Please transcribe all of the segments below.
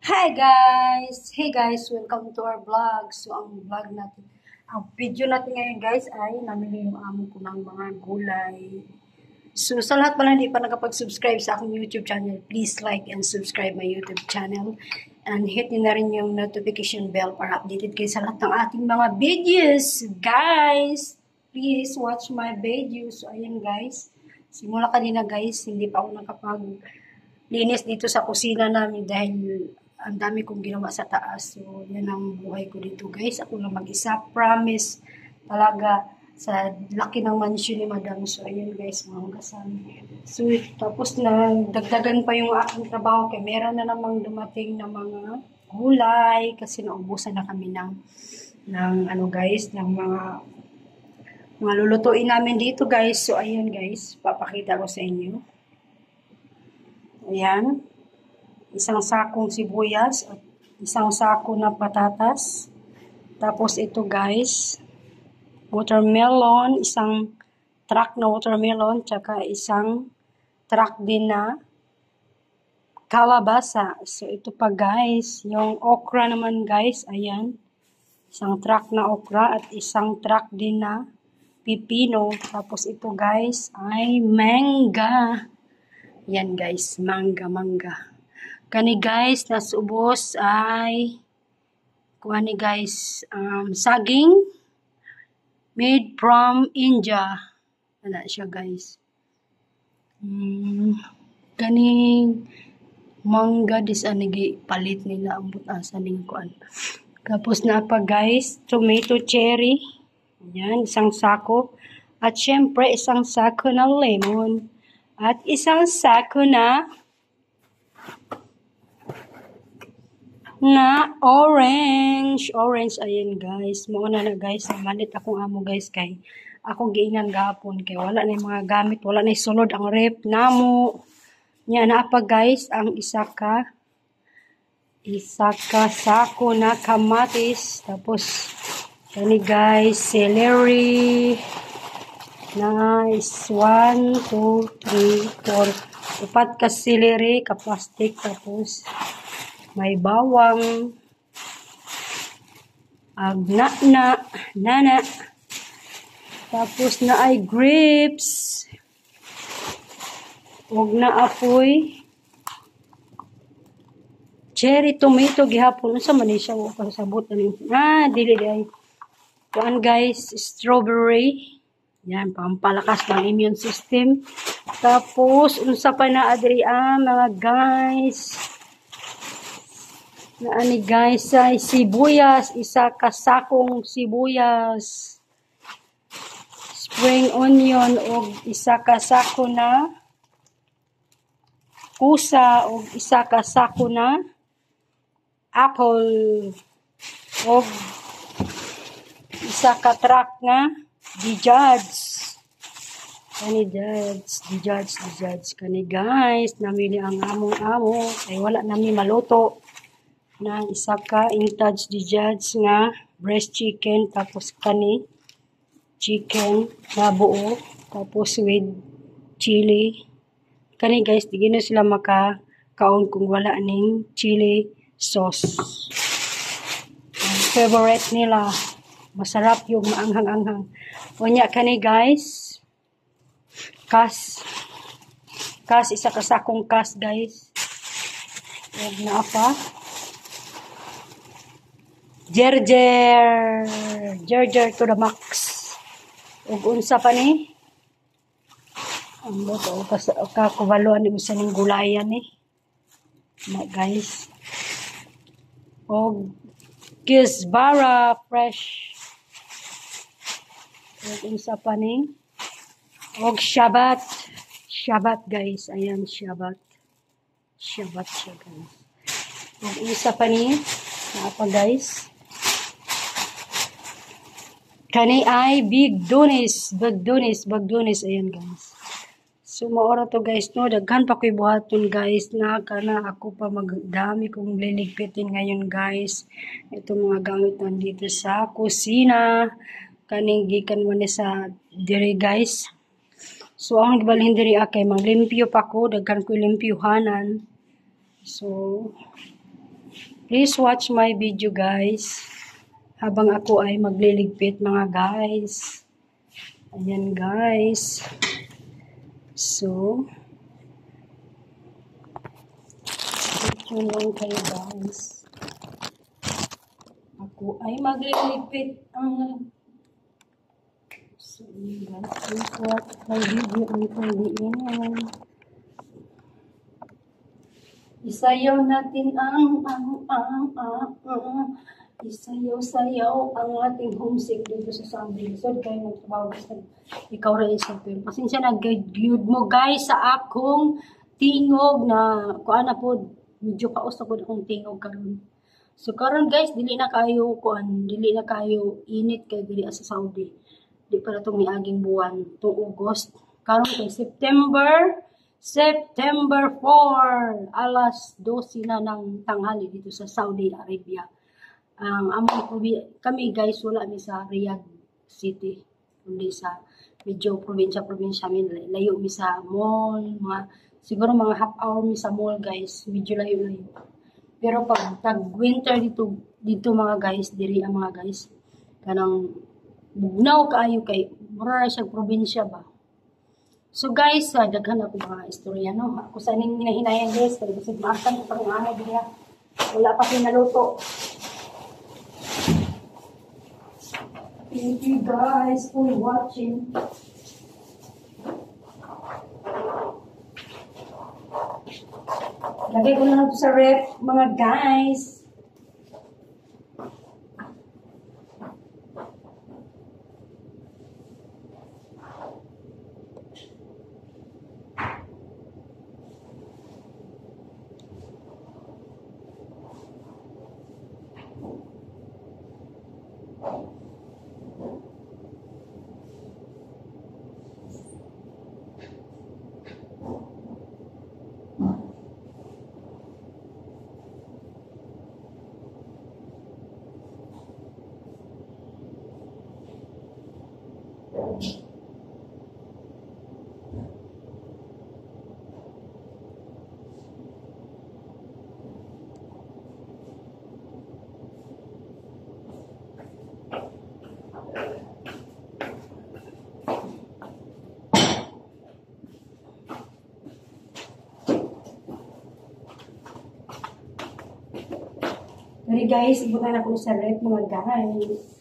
Hi guys! Hey guys! Welcome to our vlog. So, ang video natin ngayon guys ay namili yung amo ko ng mga gulay. So, sa lahat pala hindi pa nakapag-subscribe sa aking YouTube channel, please like and subscribe my YouTube channel. And hit nyo na rin yung notification bell para updated kayo sa lahat ng ating mga videos. Guys! Please watch my videos. So, ayan guys. Simula kanina guys, hindi pa ako nakapag-linis dito sa kusina namin dahil ang dami kong ginawa sa taas. So, yan ang buhay ko dito guys. Ako lang mag-isa. Promise talaga sa laki ng mansion ni Madam. So, ayan guys, mga hugasan. So, tapos na dagdagan pa yung aking trabaho kaya meron na namang dumating na mga gulay kasi naubusan na kami ng ano guys, ng mga lulutuin namin dito guys. So, ayan guys, papakita ko sa inyo. Ayan. Isang sakong sibuyas at isang sako na patatas. Tapos ito guys, watermelon, isang truck na watermelon, tsaka isang truck din na kalabasa. So ito pa guys, yung okra naman guys, ayan. Isang truck na okra at isang truck din na pipino. Tapos ito guys ay mangga. Yan guys, mangga. Kani guys, nasubos ay kuha guys, saging made from India. Wala siya guys. Kaning mangga dis anigi palit nila ambot asa ning kuan. Tapos na pa guys, tomato cherry. Yan, isang sako. At syempre, isang sako na lemon. At isang sako na orange. Ayan guys. Mauna na guys. Malit akong amo guys kay ako giingan gapon kay wala na yung mga gamit. Wala na sulod ang rep namo. Nya na pa guys ang isa ka sako na kamatis. Tapos kani guys celery. Nice. 1, 2, 3, 4. Upat ka celery ka plastic. Tapos may bawang, nana, tapos na ay grapes, huwag na apoy, cherry tomato, gihapon, sa manisya ko pasabot na dili ay, kuan guys, strawberry, yan, pampalakas ng immune system, tapos, unsa pa na adri mga guys, na ani guys ay sibuyas, isa ka sakong sibuyas, spring onion o isa ka sako na kusa o isa ka sako na apple o isa ka truck na dijads. Kani dijads kani guys, namili ang amo ay wala nami maluto na isa ka intage dijads nga breast chicken, tapos kani chicken na buo, tapos with chili. Kani guys, di gina sila makakaon kung wala ning chili sauce. Ang favorite nila, masarap yung maanghang-anghang. Unya kani guys, kas isa ka sakong kas guys. Huwag na apa. Jerjer to the max. Ug unsa pa ni? Ang boto kakubaluan ni usa ning gulayan ni. Na guys. Og kisbara fresh. Ug unsa pa ni? Og shabat guys. Ayan shabat siya guys. Ug isa pa ni? Apa guys? Kani ay big dunis, ayan guys. So maora to guys no, daghan pa ko'y buhaton guys na kana ako pa magdami kong liligpitin ngayon guys. Ito mga gamit nandito sa kusina. Kaning gikan mo ni sa diri guys. So ang gibalhin diri kay maglimpyo pa ko, daghan ko limpyuhanan. So Please watch my video guys. Habang ako ay magliligpit mga guys. Ayan guys. So, yun lang kayo guys. Ako ay magliligpit ang so guys, please watch my video until the end. Isayaw natin isayaw-sayaw ang ating homesick dito sa Saudi. So, kayo magtrabaho gusto. Ikaw rin isa pero pasensya na guide mo guys sa akong tingog na kuan na po medyo kaos ako akong tingog karon. So karon guys dili na kayo init kay diri sa Saudi. Di para tong miaging buwan tong August. Karon kay September 4 alas 12 na ng tanghali dito sa Saudi Arabia. Kami guys wala mi sa Riyadh City kundi sa medyo probinsya min layo mi sa mall siguro mga half hour mi sa mall guys medyo layo pero pag tag winter dito mga guys diri ang mga guys kanang bugnaw kaayo kay mura siya probinsya ba. So guys daghan ako mga istorya no ako sa ning hinahinayan guys kay bisig maakan ko pang ano diha wala pa pinaluto. Thank you guys for watching. Lagay ko na ito sa ref, mga guys. Sorry guys, ibutan ako sa ref mga guys.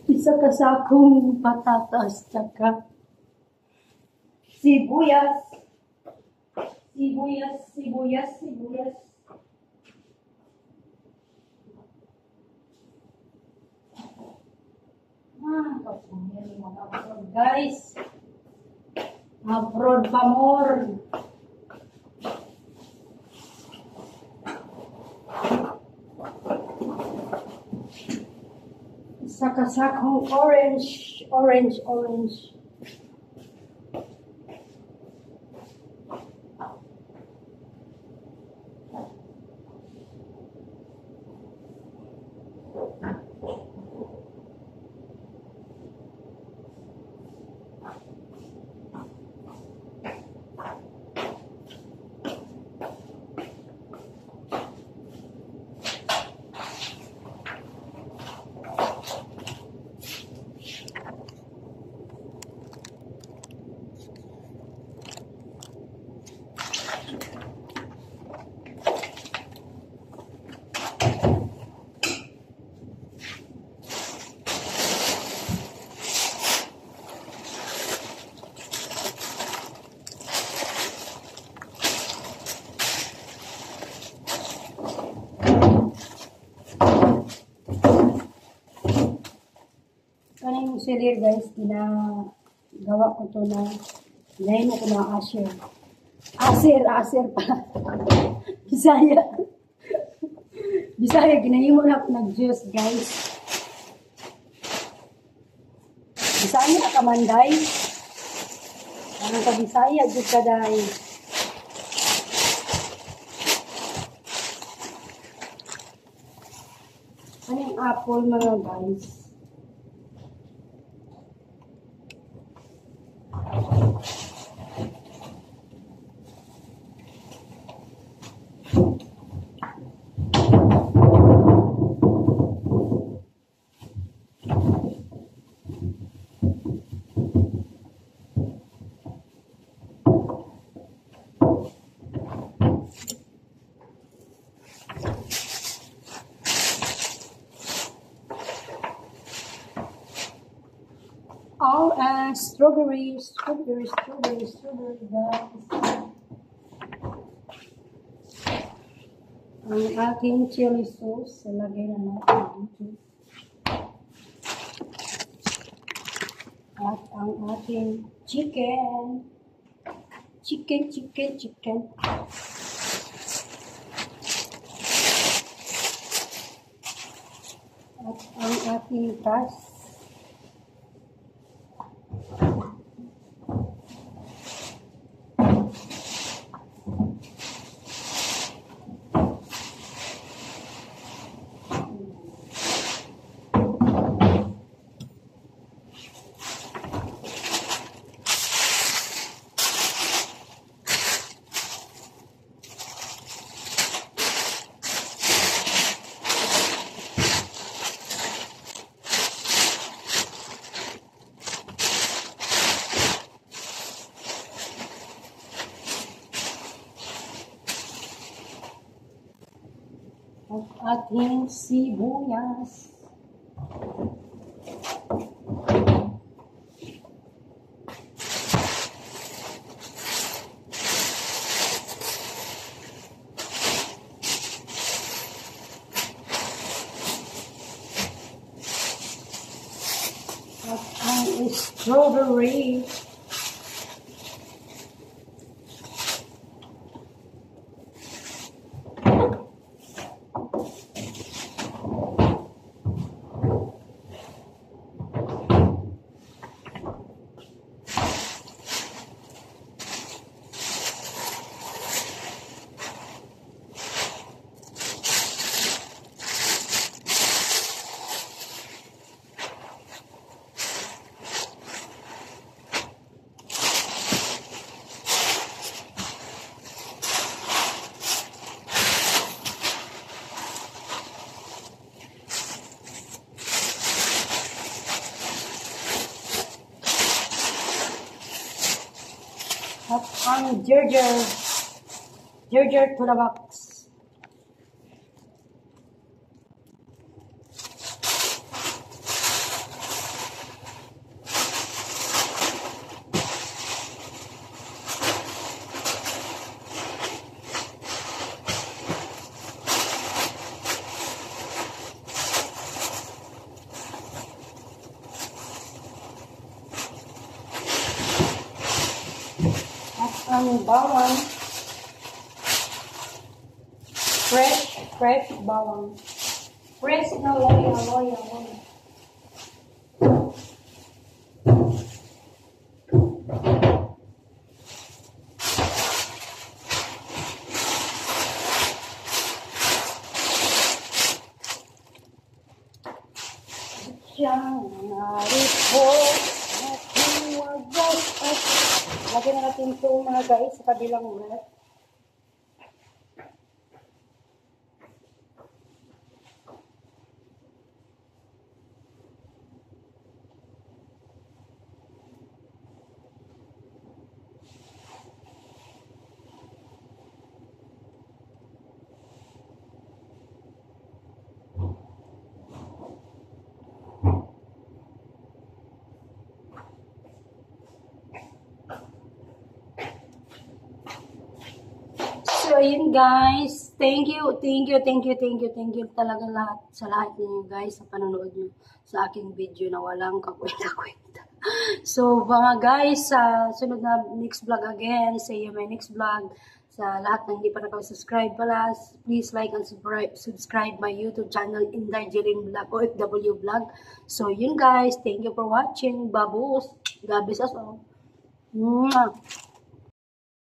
Isa ka sa akong patatas tsaka sibuyas. Kapungin mga abroad guys. Abroad pa more. Sakasakong orange. seller guys, ginagawa ko to na ngayon ako na asher. Aser pala. Bisaya. Bisaya, ginahimo na ako nag-juice guys. Bisaya ka kamanday. Anong ka Bisaya, jud ka day. Ano yung apple mga guys? Oh, strawberry guys. Ang aking chili sauce, lagay na natin dito. At ang ating chicken. At ang ating tas. At ating sibuyas. At ang strawberry. At ang ginger to the box. Ang bawang, fresh bawang, fresh na loya. Siyang narito ating wagas at lagyan na natin ito mga guys sa kabilang ulat. So, ayun guys. thank you talaga lahat sa lahat ninyo guys sa panonood nyo sa aking video na walang kakwenta-kwenta. So mga guys, sa sunod na next vlog again, see you my next vlog. Sa lahat ng hindi pa nakasubscribe pala, please like and subscribe my YouTube channel, Inday Jeline Vlog, OFW Vlog. So yun guys, thank you for watching. Babos, God bless us all. Mwah.